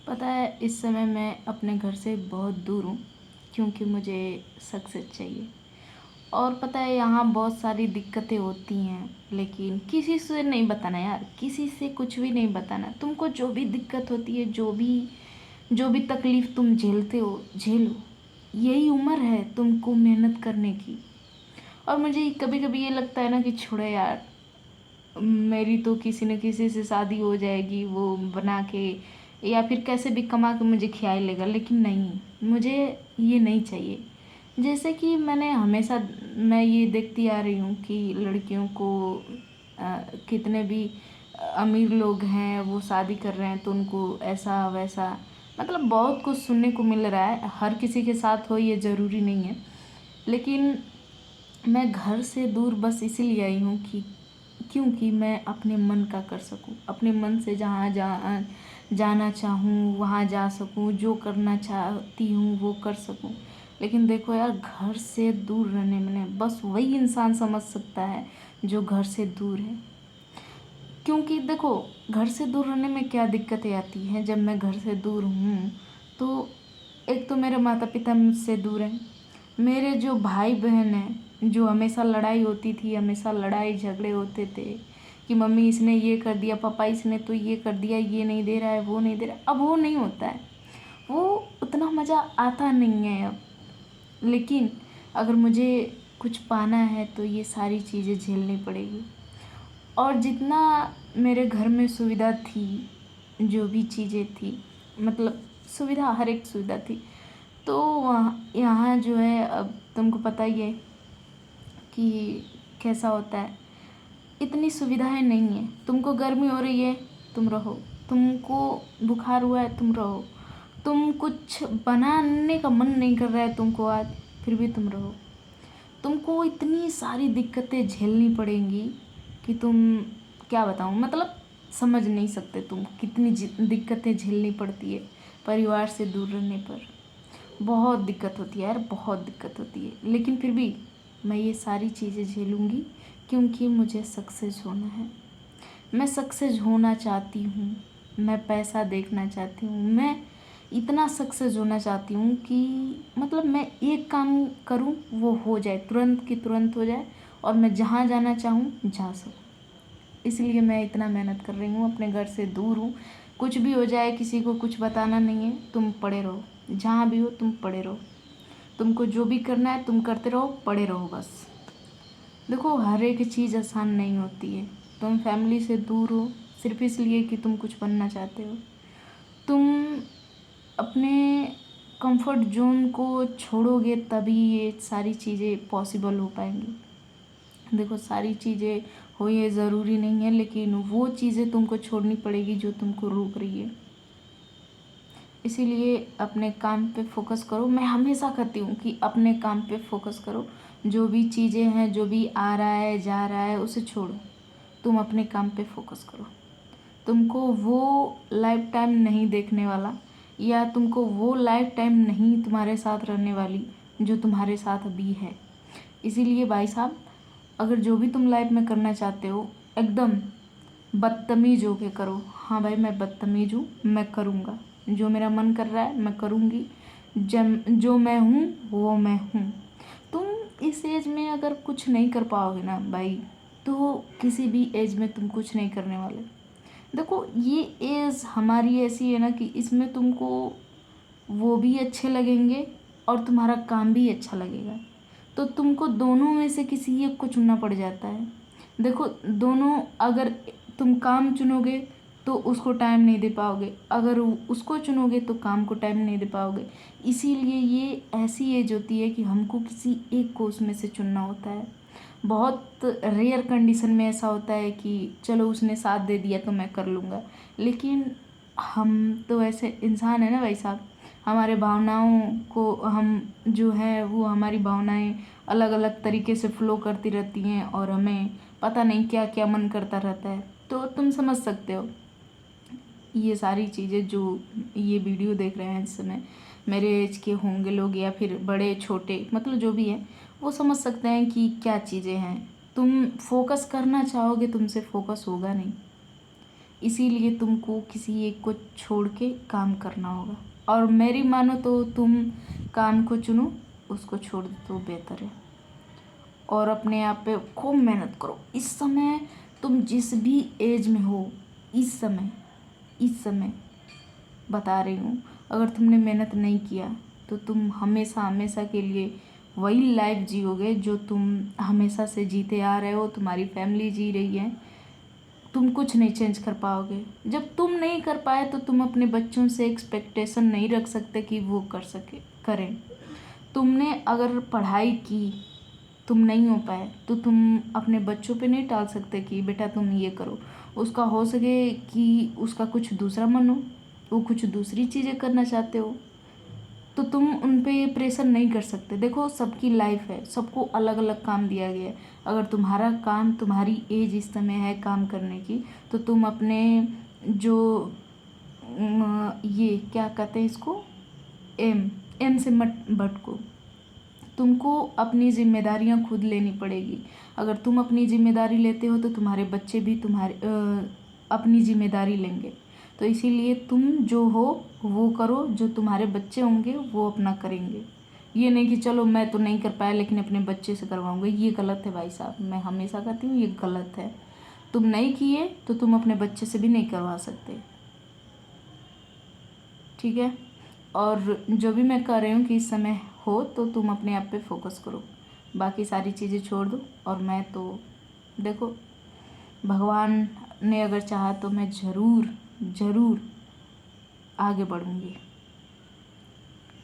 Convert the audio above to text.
पता है इस समय मैं अपने घर से बहुत दूर हूँ क्योंकि मुझे सक्सेस चाहिए। और पता है यहाँ बहुत सारी दिक्कतें होती हैं, लेकिन किसी से नहीं बताना यार, किसी से कुछ भी नहीं बताना। तुमको जो भी दिक्कत होती है, जो भी तकलीफ़ तुम झेलते हो झेलो। यही उम्र है तुमको मेहनत करने की। और मुझे कभी कभी ये लगता है ना कि छोड़ो यार, मेरी तो किसी न किसी से शादी हो जाएगी, वो बना के या फिर कैसे भी कमा के मुझे खिला लेगा। लेकिन नहीं, मुझे ये नहीं चाहिए। जैसे कि मैं ये देखती आ रही हूँ कि लड़कियों को कितने भी अमीर लोग हैं वो शादी कर रहे हैं तो उनको ऐसा वैसा, मतलब बहुत कुछ सुनने को मिल रहा है। हर किसी के साथ हो ये ज़रूरी नहीं है। लेकिन मैं घर से दूर बस इसीलिए आई हूँ कि क्योंकि मैं अपने मन का कर सकूँ, अपने मन से जाना चाहूँ वहाँ जा सकूँ, जो करना चाहती हूँ वो कर सकूँ। लेकिन देखो यार, घर से दूर रहने में बस वही इंसान समझ सकता है जो घर से दूर है। क्योंकि देखो, घर से दूर रहने में क्या दिक्कतें आती हैं। जब मैं घर से दूर हूँ तो एक तो मेरे माता पिता मुझसे दूर हैं, मेरे जो भाई बहन हैं, जो हमेशा लड़ाई होती थी, हमेशा लड़ाई झगड़े होते थे कि मम्मी इसने ये कर दिया, पापा इसने तो ये कर दिया, ये नहीं दे रहा है, वो नहीं दे रहा है। अब वो नहीं होता है, वो उतना मज़ा आता नहीं है अब। लेकिन अगर मुझे कुछ पाना है तो ये सारी चीज़ें झेलनी पड़ेगी। और जितना मेरे घर में सुविधा थी, जो भी चीज़ें थी, मतलब सुविधा, हर एक सुविधा थी, तो वहाँ यहाँ जो है, अब तुमको पता ही है कि कैसा होता है। इतनी सुविधाएं नहीं है। तुमको गर्मी हो रही है तुम रहो, तुमको बुखार हुआ है तुम रहो, तुम कुछ बनाने का मन नहीं कर रहा है तुमको आज, फिर भी तुम रहो। तुमको इतनी सारी दिक्कतें झेलनी पड़ेंगी कि तुम, क्या बताऊँ, मतलब समझ नहीं सकते तुम कितनी दिक्कतें झेलनी पड़ती है परिवार से दूर रहने पर। बहुत दिक्कत होती है यार, बहुत दिक्कत होती है। लेकिन फिर भी मैं ये सारी चीज़ें झेलूँगी क्योंकि मुझे सक्सेस होना है। मैं सक्सेस होना चाहती हूँ, मैं पैसा देखना चाहती हूँ, मैं इतना सक्सेस होना चाहती हूँ कि मतलब मैं एक काम करूँ वो हो जाए, तुरंत की तुरंत हो जाए, और मैं जहाँ जाना चाहूँ जा सकूँ। इसलिए मैं इतना मेहनत कर रही हूँ, अपने घर से दूर हूँ। कुछ भी हो जाए किसी को कुछ बताना नहीं है, तुम पड़े रहो, जहाँ भी हो तुम पड़े रहो। तुमको जो भी करना है तुम करते रहो, पड़े रहो बस। देखो, हर एक चीज़ आसान नहीं होती है। तुम फैमिली से दूर हो सिर्फ इसलिए कि तुम कुछ बनना चाहते हो। तुम अपने कंफर्ट जोन को छोड़ोगे तभी ये सारी चीज़ें पॉसिबल हो पाएंगी। देखो, सारी चीज़ें हो ये ज़रूरी नहीं है, लेकिन वो चीज़ें तुमको छोड़नी पड़ेगी जो तुमको रोक रही है। इसीलिए अपने काम पे फोकस करो। मैं हमेशा कहती हूँ कि अपने काम पे फोकस करो। जो भी चीज़ें हैं, जो भी आ रहा है जा रहा है, उसे छोड़ो। तुम अपने काम पे फोकस करो। तुमको वो लाइफ टाइम नहीं देखने वाला, या तुमको वो लाइफ टाइम नहीं तुम्हारे साथ रहने वाली जो तुम्हारे साथ अभी है। इसीलिए भाई साहब, अगर जो भी तुम लाइफ में करना चाहते हो, एकदम बदतमीज होके करो। हाँ भाई, मैं बदतमीज हूँ, मैं करूँगा जो मेरा मन कर रहा है, मैं करूँगी। जो मैं हूँ वो मैं हूँ। तुम इस एज में अगर कुछ नहीं कर पाओगे ना भाई, तो किसी भी एज में तुम कुछ नहीं करने वाले। देखो, ये एज हमारी ऐसी है ना कि इसमें तुमको वो भी अच्छे लगेंगे और तुम्हारा काम भी अच्छा लगेगा। तो तुमको दोनों में से किसी एक को चुनना पड़ जाता है। देखो, दोनों, अगर तुम काम चुनोगे तो उसको टाइम नहीं दे पाओगे, अगर उसको चुनोगे तो काम को टाइम नहीं दे पाओगे। इसीलिए ये ऐसी एज होती है कि हमको किसी एक को उसमें से चुनना होता है। बहुत रेयर कंडीशन में ऐसा होता है कि चलो उसने साथ दे दिया तो मैं कर लूँगा। लेकिन हम तो ऐसे इंसान है ना भाई साहब, हमारे भावनाओं को हम जो है वो हमारी भावनाएं अलग अलग तरीके से फ्लो करती रहती हैं और हमें पता नहीं क्या क्या मन करता रहता है। तो तुम समझ सकते हो ये सारी चीज़ें। जो ये वीडियो देख रहे हैं इस समय, मेरे एज के होंगे लोग या फिर बड़े छोटे, मतलब जो भी है, वो समझ सकते हैं कि क्या चीज़ें हैं। तुम फोकस करना चाहोगे, तुमसे फोकस होगा नहीं। इसीलिए तुमको किसी एक को छोड़ के काम करना होगा। और मेरी मानो तो तुम काम को चुनो, उसको छोड़ दो तो बेहतर है। और अपने आप पे खूब मेहनत करो। इस समय तुम जिस भी एज में हो, इस समय बता रही हूँ, अगर तुमने मेहनत नहीं किया तो तुम हमेशा हमेशा के लिए वही लाइफ जियोगे जो तुम हमेशा से जीते आ रहे हो, तुम्हारी फैमिली जी रही है। तुम कुछ नहीं चेंज कर पाओगे। जब तुम नहीं कर पाए तो तुम अपने बच्चों से एक्सपेक्टेशन नहीं रख सकते कि वो करें। तुमने अगर पढ़ाई की, तुम नहीं हो पाए तो तुम अपने बच्चों पे नहीं टाल सकते कि बेटा तुम ये करो। उसका हो सके कि उसका कुछ दूसरा मन हो, वो कुछ दूसरी चीज़ें करना चाहते हो, तो तुम उन पे ये प्रेशर नहीं कर सकते। देखो सबकी लाइफ है, सबको अलग अलग काम दिया गया है। अगर तुम्हारा काम, तुम्हारी एज इस समय है काम करने की, तो तुम अपने जो ये क्या कहते हैं इसको, एम से मत भटको। तुमको अपनी जिम्मेदारियां खुद लेनी पड़ेगी। अगर तुम अपनी जिम्मेदारी लेते हो तो तुम्हारे बच्चे भी अपनी जिम्मेदारी लेंगे। तो इसीलिए तुम जो हो वो करो, जो तुम्हारे बच्चे होंगे वो अपना करेंगे। ये नहीं कि चलो मैं तो नहीं कर पाया लेकिन अपने बच्चे से करवाऊंगा, ये गलत है भाई साहब। मैं हमेशा कहती हूँ ये गलत है। तुम नहीं किए तो तुम अपने बच्चे से भी नहीं करवा सकते, ठीक है। और जो भी मैं कह रही हूँ कि इस समय हो तो तुम अपने आप पे फोकस करो, बाकी सारी चीज़ें छोड़ दो। और मैं तो देखो, भगवान ने अगर चाहा तो मैं ज़रूर ज़रूर आगे बढ़ूँगी।